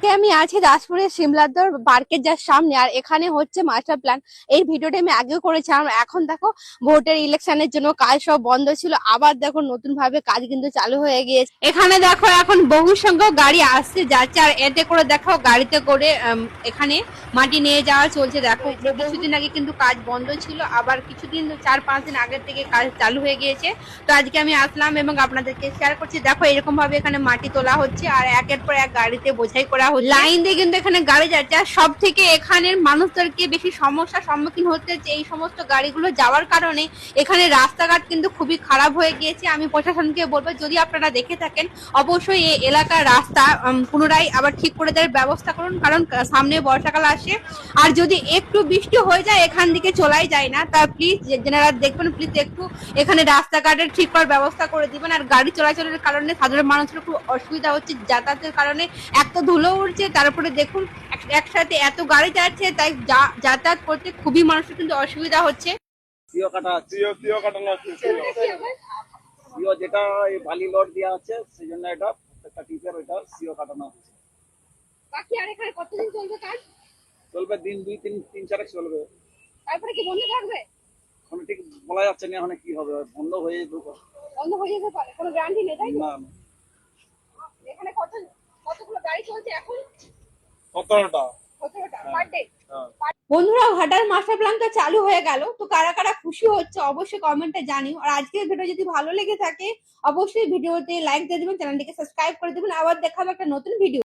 আমি আছি দাসপুরের সিমলাদর পার্কের যার সামনে, আর এখানে হচ্ছে মাস্টার প্ল্যান। এই ভিডিওটা আমি আগেও করেছিলাম। এখন দেখো ভোটের ইলেকশনের জন্য কাজ সব বন্ধ ছিল, আবার দেখো নতুন ভাবে কাজ কিন্তু চালু হয়ে গিয়েছে। এখানে দেখো এখন বহু সংখ্যক গাড়ি আসছে যাচ্ছে, আর এতে করে দেখো গাড়িতে করে এখানে মাটি নিয়ে যাওয়া চলছে। দেখো কিছুদিন আগে কিন্তু কাজ বন্ধ ছিল, আবার কিছুদিন 4-5 দিন আগের থেকে কাজ চালু হয়ে গিয়েছে। তো আজকে আমি আসলাম এবং আপনাদেরকে শেয়ার করছি। দেখো এরকম ভাবে এখানে মাটি তোলা হচ্ছে, আর একের পর এক গাড়িতে বোঝাই করা হচ্ছে। লাইন দিয়ে কিন্তু এখানে গাড়ি যাচ্ছে। আর সব থেকে এখানের মানুষদেরকে বেশি সমস্যার সম্মুখীন হতে হচ্ছে এই সমস্ত গাড়িগুলো যাওয়ার কারণে। এখানে রাস্তাঘাট কিন্তু খুবই খারাপ হয়ে গিয়েছে। আমি প্রশাসনকে বলবো, যদি আপনারা দেখে থাকেন অবশ্যই এই এলাকার রাস্তা পুনরায় আবার ঠিক করে দেওয়ার ব্যবস্থা করুন, কারণ সামনে বর্ষাকাল আসে। আর যদি একটু বৃষ্টি হয়ে যায় এখান থেকে চলাই যায় না, তা প্লিজ যারা দেখবেন প্লিজ একটু এখানে রাস্তাঘাটের ঠিক করার ব্যবস্থা করে দিবেন। আর গাড়ি চলাচলের কারণে সাধারণ মানুষের খুব অসুবিধা হচ্ছে, যাতায়াতের কারণে এত ধুলো উঠছে, তারপরে দেখুন একসাথে এত গাড়ি যাচ্ছে, তাই যাতায়াত করতে খুবই মানুষের কিন্তু অসুবিধা হচ্ছে। যেটা বালি লোড দেওয়া আছে সেই জন্য এটা প্রত্যেকটা টিপের ওইটা সিও কাটানো হচ্ছে। বাকি আর এখানে কতদিন চলবে কাজ? চলবে দিন 2-3-4 চলবে। তারপরে কি বন্ধ থাকবে? এখন ঠিক বলা যাচ্ছে না এখন কি হবে, বন্ধ হয়ে যেতে পারে। বন্ধ হয়ে যেতে পারে, কোনো গ্যারান্টি নেই, তাই তো? না এখানে কতগুলো গাড়ি চলছে এখন? 17টা। 17টা পার ডে। হ্যাঁ। বন্ধুরা, ঘাটাল মাস্টার প্ল্যানটা চালু হয়ে গেল, তো কারা কারা খুশি হচ্ছে অবশ্যই কমেন্টে জানিও। আর আজকের ভিডিও যদি ভালো লেগে থাকে অবশ্যই ভিডিওতে লাইক দিয়ে দিবেন, চ্যানেলটিকে সাবস্ক্রাইব করে দিবেন। আবার দেখাবো একটা নতুন ভিডিও।